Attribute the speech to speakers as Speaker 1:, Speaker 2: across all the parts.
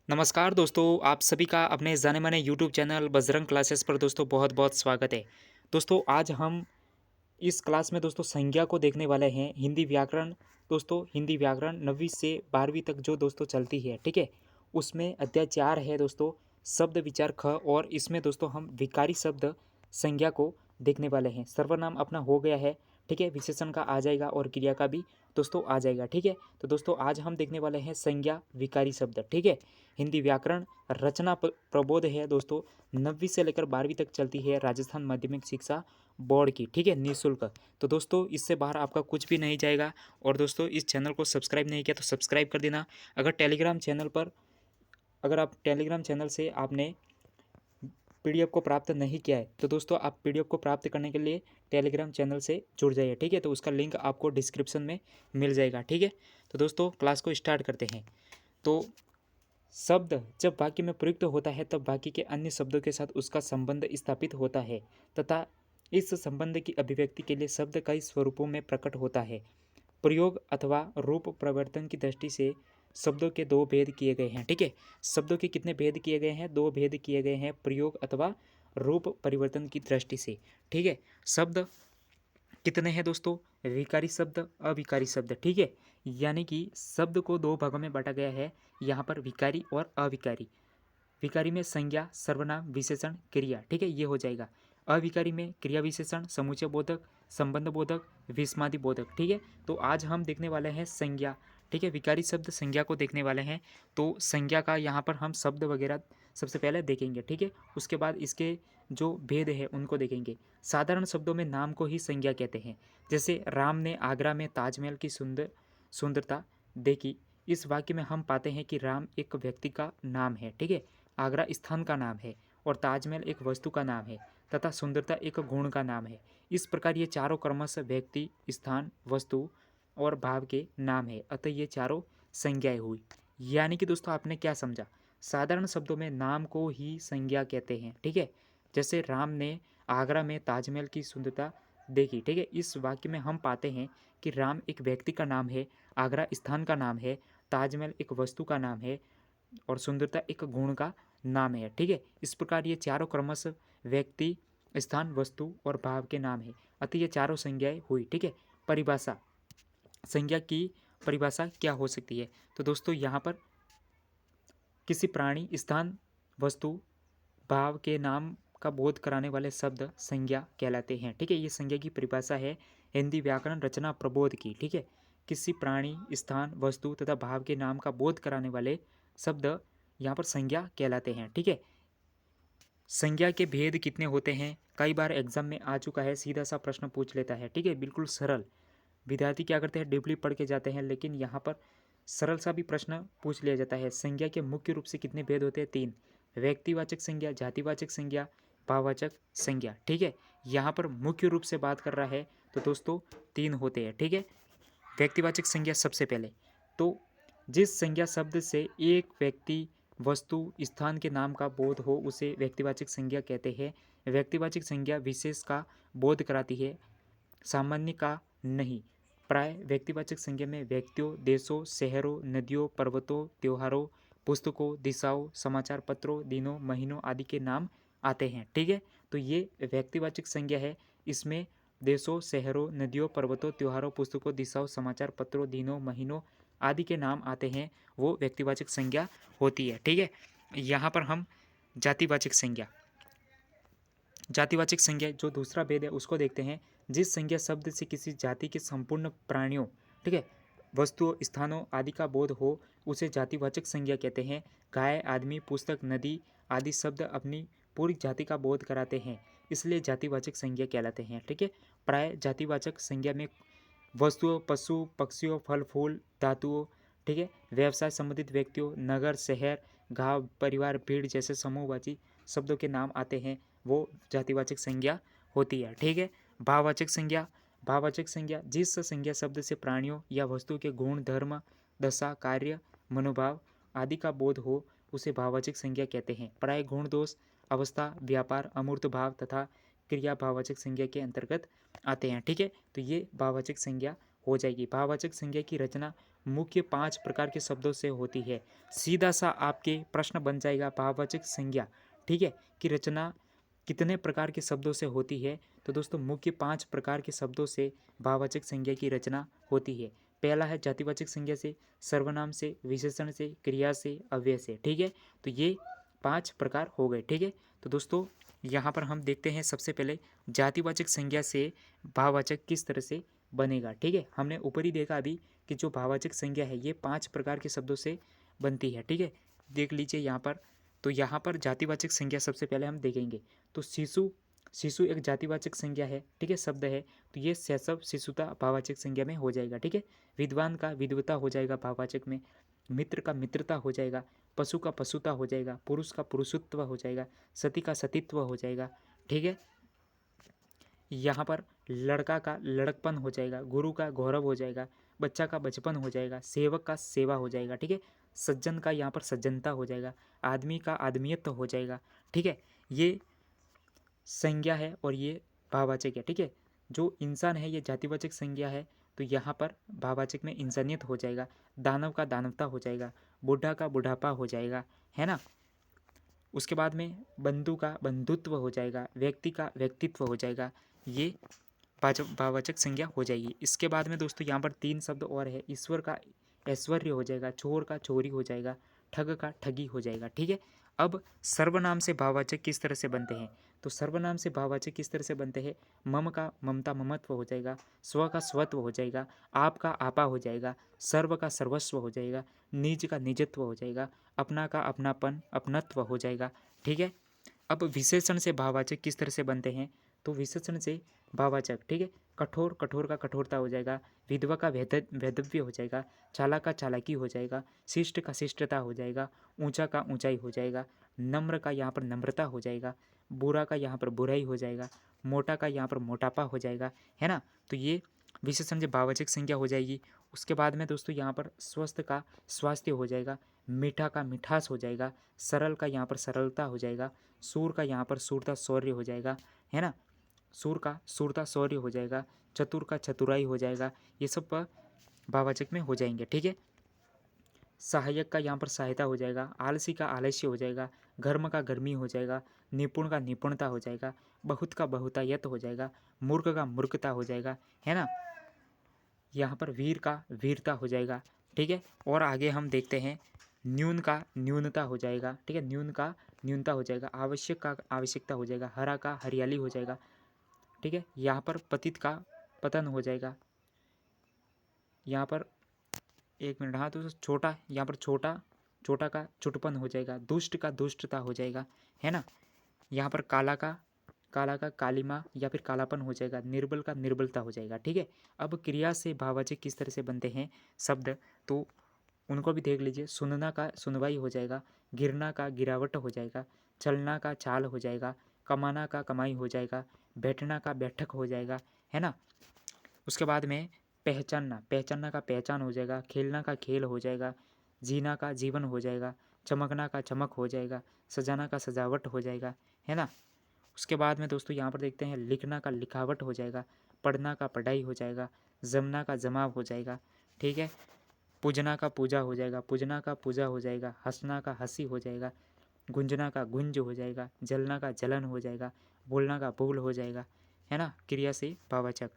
Speaker 1: नमस्कार दोस्तों, आप सभी का अपने जाने-माने यूट्यूब चैनल बजरंग क्लासेस पर दोस्तों बहुत-बहुत स्वागत है। दोस्तों आज हम इस क्लास में दोस्तों संज्ञा को देखने वाले हैं। हिंदी व्याकरण दोस्तों हिंदी व्याकरण 9वीं से 12वीं तक जो दोस्तों चलती है, ठीक है? उसमें अध्याय 4 है दोस्तों शब्द विचार ख और इसमें दोस्तों हम विकारी शब्द संज्ञा को देखने वाले हैं। सर्वनाम अपना हो गया है, ठीक है? विशेषण का आ जाएगा और क्रिया का भी दोस्तों आ जाएगा, ठीक है? तो दोस्तों आज हम देखने वाले हैं संज्ञा विकारी शब्द, ठीक है? हिंदी व्याकरण रचना प्रबोध है दोस्तों 9वीं से लेकर 12वीं तक चलती है राजस्थान माध्यमिक शिक्षा बोर्ड की, ठीक है? निःशुल्क। तो दोस्तों इससे बाहर आपका कुछ भी नहीं जाएगा और दोस्तों इस चैनल को सब्सक्राइब नहीं किया तो सब्सक्राइब कर देना। अगर आप टेलीग्राम चैनल से आपने पीडीएफ को प्राप्त नहीं किया है तो दोस्तों आप पीडीएफ को प्राप्त करने के लिए टेलीग्राम चैनल से जुड़ जाइए, ठीक है? तो उसका लिंक आपको डिस्क्रिप्शन में मिल जाएगा, ठीक है? तो दोस्तों क्लास को स्टार्ट करते हैं। तो शब्द जब वाक्य में प्रयुक्त होता है तब वाक्य के अन्य शब्दों के साथ उसका संबंध स्थापित होता है तथा इस संबंध की अभिव्यक्ति के लिए शब्द कई स्वरूपों में प्रकट होता है। प्रयोग अथवा रूप परिवर्तन की दृष्टि से शब्दों के दो भेद किए गए हैं, ठीक है? शब्दों के कितने भेद किए गए हैं? दो भेद किए गए हैं प्रयोग अथवा रूप परिवर्तन की दृष्टि से, ठीक है? शब्द कितने हैं दोस्तों? विकारी शब्द, अविकारी शब्द, ठीक है? यानी कि शब्द को दो भागों में बांटा गया है यहाँ पर विकारी और अविकारी। विकारी में संज्ञा, सर्वनाम, विशेषण, क्रिया, ठीक है? ये हो जाएगा। अविकारी में क्रिया विशेषण, समुच्चय बोधक, संबंध बोधक, विस्मादि बोधक, ठीक है? तो आज हम देखने वाले हैं संज्ञा, ठीक है? विकारी शब्द संज्ञा को देखने वाले हैं। तो संज्ञा का यहाँ पर हम शब्द वगैरह सबसे पहले देखेंगे, ठीक है? उसके बाद इसके जो भेद है उनको देखेंगे। साधारण शब्दों में नाम को ही संज्ञा कहते हैं। जैसे राम ने आगरा में ताजमहल की सुंदरता देखी। इस वाक्य में हम पाते हैं कि राम एक व्यक्ति का नाम है, ठीक है? आगरा स्थान का नाम है और ताजमहल एक वस्तु का नाम है तथा सुंदरता एक गुण का नाम है। इस प्रकार ये चारों क्रमशः व्यक्ति, स्थान, वस्तु और भाव के नाम है, अतः ये चारों संज्ञाएं हुई। यानी कि दोस्तों आपने क्या समझा? साधारण शब्दों में नाम को ही संज्ञा कहते हैं, ठीक है? जैसे राम ने आगरा में ताजमहल की सुंदरता देखी, ठीक है? इस वाक्य में हम पाते हैं कि राम एक व्यक्ति का नाम है, आगरा स्थान का नाम है, ताजमहल एक वस्तु का नाम है और सुंदरता एक गुण का नाम है, ठीक है? इस प्रकार ये चारों क्रमशः व्यक्ति, स्थान, वस्तु और भाव के नाम है, अतः ये चारों संज्ञाएं हुई, ठीक है? परिभाषा, संज्ञा की परिभाषा क्या हो सकती है? तो दोस्तों यहाँ पर किसी प्राणी, स्थान, वस्तु, भाव के नाम का बोध कराने वाले शब्द संज्ञा कहलाते हैं, ठीक है? ये संज्ञा की परिभाषा है हिंदी व्याकरण रचना प्रबोध की, ठीक है? किसी प्राणी, स्थान, वस्तु तथा भाव के नाम का बोध कराने वाले शब्द यहाँ पर संज्ञा कहलाते हैं, ठीक है? संज्ञा के भेद कितने होते हैं? कई बार एग्जाम में आ चुका है, सीधा सा प्रश्न पूछ लेता है, ठीक है? बिल्कुल सरल। विद्यार्थी क्या करते हैं, डीपली पढ़ के जाते हैं, लेकिन यहाँ पर सरल सा भी प्रश्न पूछ लिया जाता है। संज्ञा के मुख्य रूप से कितने भेद होते हैं? 3। व्यक्तिवाचक संज्ञा, जातिवाचक संज्ञा, भाववाचक संज्ञा, ठीक है? यहाँ पर मुख्य रूप से बात कर रहा है तो दोस्तों 3 होते हैं, ठीक है? व्यक्तिवाचक संज्ञा सबसे पहले। तो जिस संज्ञा शब्द से एक व्यक्ति, वस्तु, स्थान के नाम का बोध हो उसे व्यक्तिवाचक संज्ञा कहते हैं। व्यक्तिवाचक संज्ञा विशेष का बोध कराती है, सामान्य का नहीं। प्राय व्यक्तिवाचक संज्ञा में व्यक्तियों, देशों, शहरों, नदियों, पर्वतों, त्योहारों, पुस्तकों, दिशाओं, समाचार पत्रों, दिनों, महीनों आदि के नाम आते हैं, ठीक है? तो ये व्यक्तिवाचक संज्ञा है। इसमें देशों, शहरों, नदियों, पर्वतों, त्योहारों, पुस्तकों, दिशाओं, समाचार पत्रों, दिनों, महीनों आदि के नाम आते हैं, वो व्यक्तिवाचक संज्ञा होती है, ठीक है? यहाँ पर हम जातिवाचक संज्ञा, जातिवाचक संज्ञा जो दूसरा भेद है उसको देखते हैं। जिस संज्ञा शब्द से किसी जाति के संपूर्ण प्राणियों, ठीक है, वस्तुओं, स्थानों आदि का बोध हो उसे जातिवाचक संज्ञा कहते हैं। गाय, आदमी, पुस्तक, नदी आदि शब्द अपनी पूरी जाति का बोध कराते हैं, इसलिए जातिवाचक संज्ञा कहलाते हैं, ठीक है? प्राय जातिवाचक संज्ञा में वस्तुओं, पशु, पक्षियों, फल फूल, धातुओं, ठीक है, व्यवसाय संबंधित व्यक्तियों, नगर, शहर, गांव, परिवार, भीड़ जैसे समूहवाची शब्दों के नाम आते हैं, वो जातिवाचक संज्ञा होती है, ठीक है? भाववाचक संज्ञा, भाववाचक संज्ञा जिस संज्ञा शब्द से प्राणियों या वस्तु के गुण, धर्म, दशा, कार्य, मनोभाव आदि का बोध हो उसे भाववाचक संज्ञा कहते हैं। प्राय गुण, दोष, अवस्था, व्यापार, अमूर्त भाव तथा क्रिया भाववाचक संज्ञा के अंतर्गत आते हैं, ठीक है? तो ये भाववाचक संज्ञा हो जाएगी। भाववाचक संज्ञा की रचना मुख्य 5 प्रकार के शब्दों से होती है। सीधा सा आपके प्रश्न बन जाएगा भाववाचक संज्ञा, ठीक है, कि रचना कितने प्रकार के शब्दों से होती है। तो दोस्तों मुख्य 5 प्रकार के शब्दों से भाववाचक संज्ञा की रचना होती है। पहला है जातिवाचक संज्ञा से, सर्वनाम से, विशेषण से, क्रिया से, अव्यय से, ठीक है। तो ये 5 प्रकार हो गए, ठीक है। तो दोस्तों यहाँ पर हम देखते हैं सबसे पहले जातिवाचक संज्ञा से भाववाचक किस तरह से बनेगा, ठीक है। हमने ऊपर ही देखा अभी कि जो भाववाचक संज्ञा है ये 5 प्रकार के शब्दों से बनती है, ठीक है। देख लीजिए यहाँ पर, तो यहाँ पर जातिवाचक संज्ञा सबसे पहले हम देखेंगे। तो शिशु, शिशु एक जातिवाचक संज्ञा है, ठीक है, शब्द है। तो ये शैशव शिशुता भाववाचक संज्ञा में हो जाएगा, ठीक है। विद्वान का विद्वता हो जाएगा भाववाचक में, मित्र का मित्रता हो जाएगा, पशु का पशुता हो जाएगा, पुरुष का पुरुषत्व हो जाएगा, सती का सतीत्व हो जाएगा, ठीक है। यहाँ पर लड़का का लड़कपन हो जाएगा, गुरु का गौरव हो जाएगा, बच्चा का बचपन हो जाएगा, सेवक का सेवा हो जाएगा, ठीक है। सज्जन का यहाँ पर सज्जनता हो जाएगा, आदमी का आदमियत हो जाएगा, ठीक है। ये संज्ञा है और ये भाववाचक है, ठीक है। जो इंसान है ये जातिवाचक संज्ञा है, तो यहाँ पर भाववाचक में इंसानियत हो जाएगा, दानव का दानवता हो जाएगा, बूढ़ा का बुढ़ापा हो जाएगा, है ना। उसके बाद में बंधु का बंधुत्व हो जाएगा, व्यक्ति का व्यक्तित्व हो जाएगा, ये भाववाचक संज्ञा हो जाएगी। इसके बाद में दोस्तों यहाँ पर 3 शब्द और है। ईश्वर का ऐश्वर्य हो जाएगा, चोर का चोरी हो जाएगा, ठग का ठगी हो जाएगा, ठीक है। अब सर्वनाम से भाववाचक किस तरह से बनते हैं, तो सर्वनाम से भाववाचक किस तरह से बनते हैं। मम का ममता ममत्व हो जाएगा, स्व का स्वत्व हो जाएगा, आप का आपा हो जाएगा, सर्व का सर्वस्व हो जाएगा, निज का निजत्व हो जाएगा, अपना का अपनापन अपनत्व हो जाएगा, ठीक है। अब विशेषण से भाववाचक किस तरह से बनते हैं, तो विशेषण से भाववाचक, ठीक है, कठोर कठोर का कठोरता हो जाएगा, विधवा का वैधव्य हो जाएगा, चालाक का चालाकी हो जाएगा, शिष्ट का शिष्टता हो जाएगा, ऊंचा का ऊंचाई हो जाएगा, नम्र का यहाँ पर नम्रता हो जाएगा, बुरा का यहाँ पर बुराई हो जाएगा, मोटा का यहाँ पर मोटापा हो जाएगा, है ना। तो ये विशेषण से भाववाचक संज्ञा हो जाएगी। उसके बाद में दोस्तों यहाँ पर स्वस्थ का स्वास्थ्य हो जाएगा, मीठा का मिठास हो जाएगा, सरल का यहाँ पर सरलता हो जाएगा, सूर का यहाँ पर सूरता शौर्य हो जाएगा, है ना। सूर का सूरता शौर्य हो जाएगा, चतुर का चतुराई हो जाएगा, ये सब भाववाचक में हो जाएंगे, ठीक है। सहायक का यहाँ पर सहायता हो जाएगा, आलसी का आलस्य हो जाएगा, गर्म का गर्मी हो जाएगा, निपुण का निपुणता हो जाएगा, बहुत का बहुतायत हो जाएगा, मूर्ख का मूर्खता हो जाएगा, है ना। यहाँ पर वीर का वीरता हो जाएगा, ठीक है। और आगे हम देखते हैं न्यून का न्यूनता हो जाएगा, ठीक है, न्यून का न्यूनता हो जाएगा, आवश्यक का आवश्यकता हो जाएगा, हरा का हरियाली हो जाएगा, ठीक है। यहाँ पर पतित का पतन हो जाएगा, यहाँ पर 1 मिनट, हाँ तो छोटा, यहाँ पर छोटा छोटा का छुटपन हो जाएगा, दुष्ट का दुष्टता हो जाएगा, है ना। यहाँ पर काला का कालिमा या फिर कालापन हो जाएगा, निर्बल का निर्बलता हो जाएगा, ठीक है। अब क्रिया से भाववाचक किस तरह से बनते हैं शब्द, तो उनको भी देख लीजिए। सुनना का सुनवाई हो जाएगा, गिरना का गिरावट हो जाएगा, चलना का चाल हो जाएगा, कमाना का कमाई हो जाएगा, बैठना का बैठक हो जाएगा, है ना। उसके बाद में पहचानना, पहचानना का पहचान हो जाएगा, खेलना का खेल हो जाएगा, जीना का जीवन हो जाएगा, चमकना का चमक हो जाएगा, सजाना का सजावट हो जाएगा, है ना। उसके बाद में दोस्तों यहाँ पर देखते हैं लिखना का लिखावट हो जाएगा, पढ़ना का पढ़ाई हो जाएगा, जमना का जमाव हो जाएगा, ठीक है। पूजना का पूजा हो जाएगा, पूजना का पूजा हो जाएगा, हंसना का हंसी हो जाएगा, गुंजना का गुंज हो जाएगा, जलना का जलन हो जाएगा, बोलना का बोल हो जाएगा, है ना, क्रिया से भाववाचक।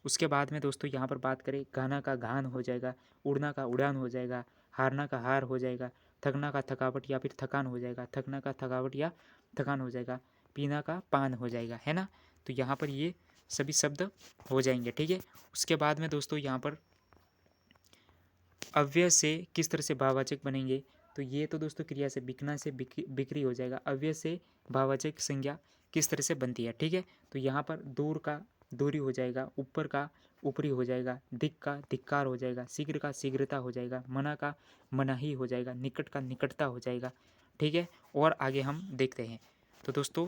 Speaker 1: उसके बाद में दोस्तों यहाँ पर बात करें, गाना का गान हो जाएगा, उड़ना का उड़ान हो जाएगा, हारना का हार हो जाएगा, थकना का थकावट या फिर थकान हो जाएगा, थकना का थकावट या थकान हो जाएगा, पीना का पान हो जाएगा, है ना। तो यहाँ पर ये सभी शब्द हो जाएंगे, ठीक है। उसके बाद में दोस्तों यहाँ पर अव्यय से किस तरह से भाववाचक बनेंगे, तो ये तो दोस्तों क्रिया से बिकना से बिक्री हो जाएगा। अव्यय से भाववाचक संज्ञा किस तरह से बनती है, ठीक है। तो यहाँ पर दूर का दूरी हो जाएगा, ऊपर का ऊपरी हो जाएगा, दिक का धिक्कार हो जाएगा, शीघ्र का शीघ्रता हो जाएगा, मना का मनाही हो जाएगा, निकट का निकटता हो जाएगा, ठीक है। और आगे हम देखते हैं। तो दोस्तों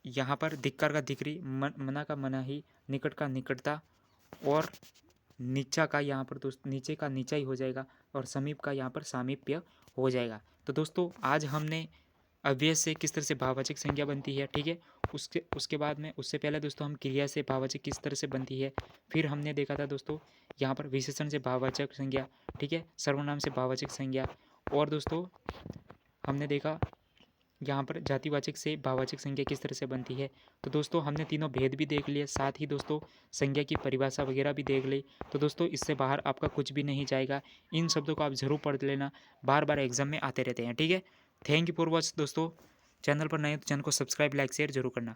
Speaker 1: यहाँ पर धिक्कार का धिक्री, मना का मनाही, निकट का निकटता, और नीचा का यहाँ पर दोस्त नीचे का नीचा ही हो जाएगा, और समीप का यहाँ पर सामीप्य हो जाएगा। तो दोस्तों आज हमने अव्यय से किस तरह से भाववाचक संज्ञा बनती है, ठीक है, उसके उसके बाद में उससे पहले दोस्तों हम क्रिया से भाववाचक किस तरह से बनती है, फिर हमने देखा था दोस्तों यहाँ पर विशेषण से भाववाचक संज्ञा, ठीक है, सर्वनाम से भाववाचक संज्ञा, और दोस्तों हमने देखा यहाँ पर जातिवाचक से भाववाचक संज्ञा किस तरह से बनती है। तो दोस्तों हमने तीनों भेद भी देख लिए, साथ ही दोस्तों संज्ञा की परिभाषा वगैरह भी देख ली। तो दोस्तों इससे बाहर आपका कुछ भी नहीं जाएगा, इन शब्दों को आप ज़रूर पढ़ लेना, बार बार एग्जाम में आते रहते हैं, ठीक है। थैंक यू फॉर वॉच दोस्तों, चैनल पर नए तो चैनल को सब्सक्राइब लाइक शेयर जरूर करना।